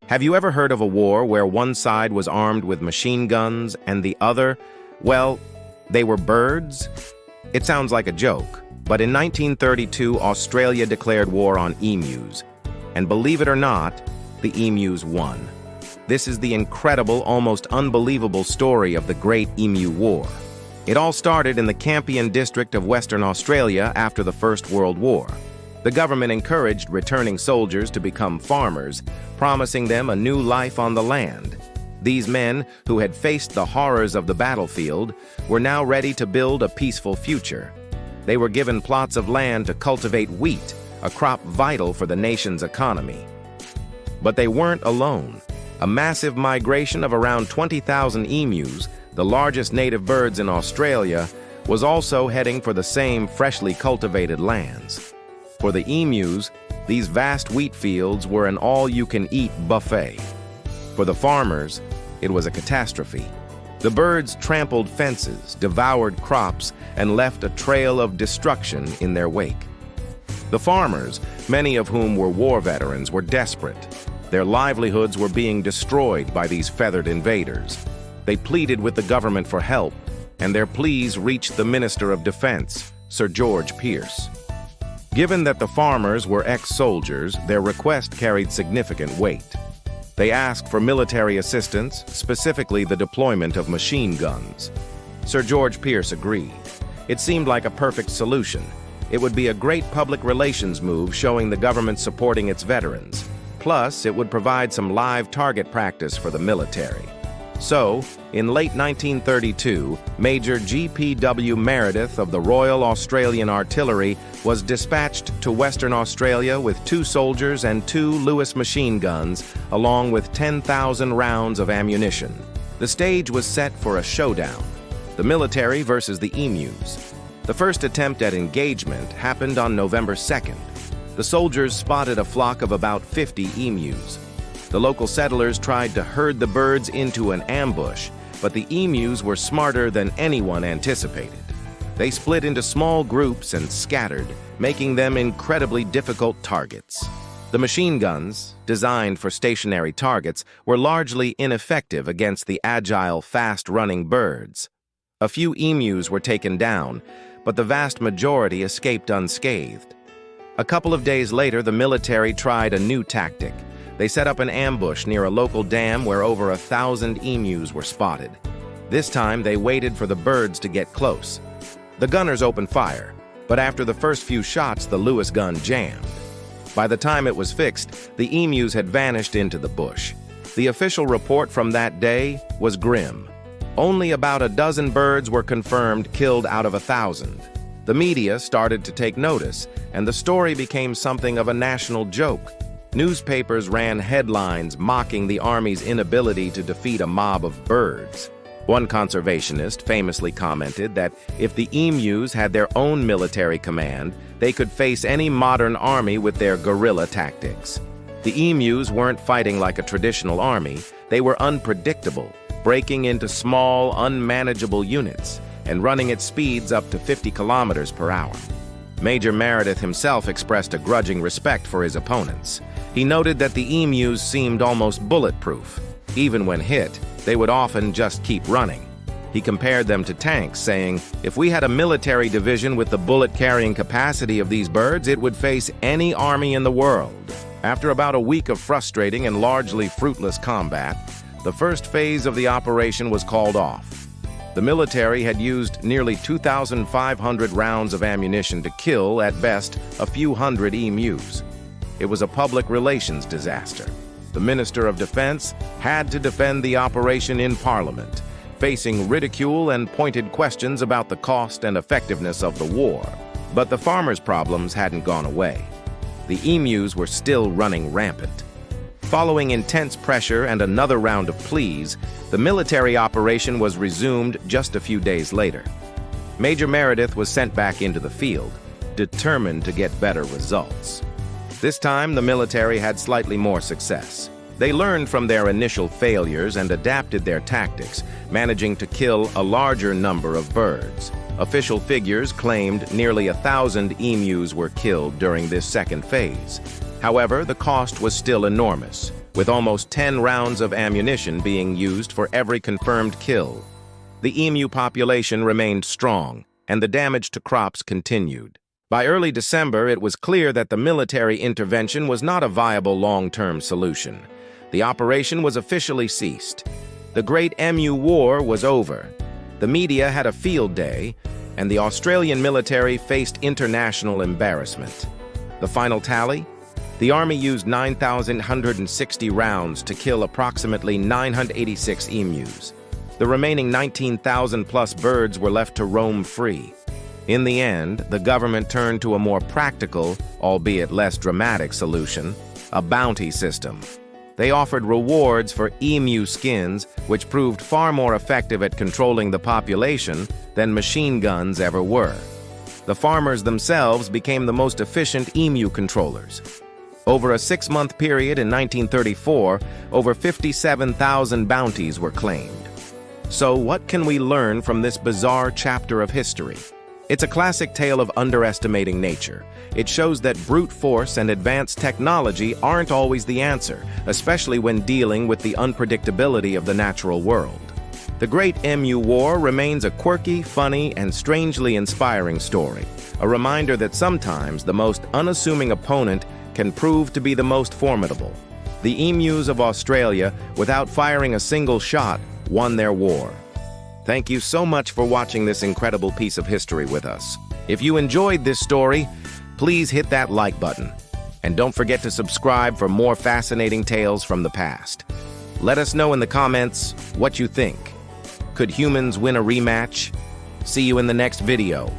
Have you ever heard of a war where one side was armed with machine guns and the other, well, they were birds? It sounds like a joke, but in 1932, Australia declared war on emus. And believe it or not, the emus won. This is the incredible, almost unbelievable story of the Great Emu War. It all started in the Campion district of Western Australia after the First World War. The government encouraged returning soldiers to become farmers, promising them a new life on the land. These men, who had faced the horrors of the battlefield, were now ready to build a peaceful future. They were given plots of land to cultivate wheat, a crop vital for the nation's economy. But they weren't alone. A massive migration of around 20,000 emus, the largest native birds in Australia, was also heading for the same freshly cultivated lands. For the emus, these vast wheat fields were an all-you-can-eat buffet. For the farmers, it was a catastrophe. The birds trampled fences, devoured crops, and left a trail of destruction in their wake. The farmers, many of whom were war veterans, were desperate. Their livelihoods were being destroyed by these feathered invaders. They pleaded with the government for help, and their pleas reached the Minister of Defense, Sir George Pearce. Given that the farmers were ex-soldiers, their request carried significant weight. They asked for military assistance, specifically the deployment of machine guns. Sir George Pearce agreed. It seemed like a perfect solution. It would be a great public relations move showing the government supporting its veterans. Plus, it would provide some live target practice for the military. So, in late 1932, Major G.P.W. Meredith of the Royal Australian Artillery was dispatched to Western Australia with 2 soldiers and 2 Lewis machine guns, along with 10,000 rounds of ammunition. The stage was set for a showdown, the military versus the emus. The first attempt at engagement happened on November 2nd. The soldiers spotted a flock of about 50 emus. The local settlers tried to herd the birds into an ambush, but the emus were smarter than anyone anticipated. They split into small groups and scattered, making them incredibly difficult targets. The machine guns, designed for stationary targets, were largely ineffective against the agile, fast-running birds. A few emus were taken down, but the vast majority escaped unscathed. A couple of days later, the military tried a new tactic. They set up an ambush near a local dam where over 1,000 emus were spotted. This time, they waited for the birds to get close. The gunners opened fire, but after the first few shots, the Lewis gun jammed. By the time it was fixed, the emus had vanished into the bush. The official report from that day was grim. Only about a dozen birds were confirmed killed out of 1,000. The media started to take notice, and the story became something of a national joke. Newspapers ran headlines mocking the Army's inability to defeat a mob of birds. One conservationist famously commented that if the emus had their own military command, they could face any modern army with their guerrilla tactics. The emus weren't fighting like a traditional army. They were unpredictable, breaking into small, unmanageable units and running at speeds up to 50 kilometers per hour. Major Meredith himself expressed a grudging respect for his opponents. He noted that the emus seemed almost bulletproof. Even when hit, they would often just keep running. He compared them to tanks, saying, "If we had a military division with the bullet-carrying capacity of these birds, it would face any army in the world." After about a week of frustrating and largely fruitless combat, the first phase of the operation was called off. The military had used nearly 2,500 rounds of ammunition to kill, at best, a few hundred emus. It was a public relations disaster. The Minister of Defense had to defend the operation in Parliament, facing ridicule and pointed questions about the cost and effectiveness of the war. But the farmers' problems hadn't gone away. The emus were still running rampant. Following intense pressure and another round of pleas, the military operation was resumed just a few days later. Major Meredith was sent back into the field, determined to get better results. This time, the military had slightly more success. They learned from their initial failures and adapted their tactics, managing to kill a larger number of birds. Official figures claimed nearly 1,000 emus were killed during this second phase. However, the cost was still enormous. with almost 10 rounds of ammunition being used for every confirmed kill. The emu population remained strong, and the damage to crops continued. By early December, it was clear that the military intervention was not a viable long-term solution. The operation was officially ceased. The Great Emu War was over. The media had a field day, and the Australian military faced international embarrassment. The final tally? The Army used 9,160 rounds to kill approximately 986 emus. The remaining 19,000-plus birds were left to roam free. In the end, the government turned to a more practical, albeit less dramatic solution, a bounty system. They offered rewards for emu skins, which proved far more effective at controlling the population than machine guns ever were. The farmers themselves became the most efficient emu controllers. Over a 6-month period in 1934, over 57,000 bounties were claimed. So what can we learn from this bizarre chapter of history? It's a classic tale of underestimating nature. It shows that brute force and advanced technology aren't always the answer, especially when dealing with the unpredictability of the natural world. The Great Emu War remains a quirky, funny, and strangely inspiring story, a reminder that sometimes the most unassuming opponent can prove to be the most formidable. The emus of Australia, without firing a single shot, won their war. Thank you so much for watching this incredible piece of history with us. If you enjoyed this story, please hit that like button. And don't forget to subscribe for more fascinating tales from the past. Let us know in the comments what you think. Could humans win a rematch? See you in the next video.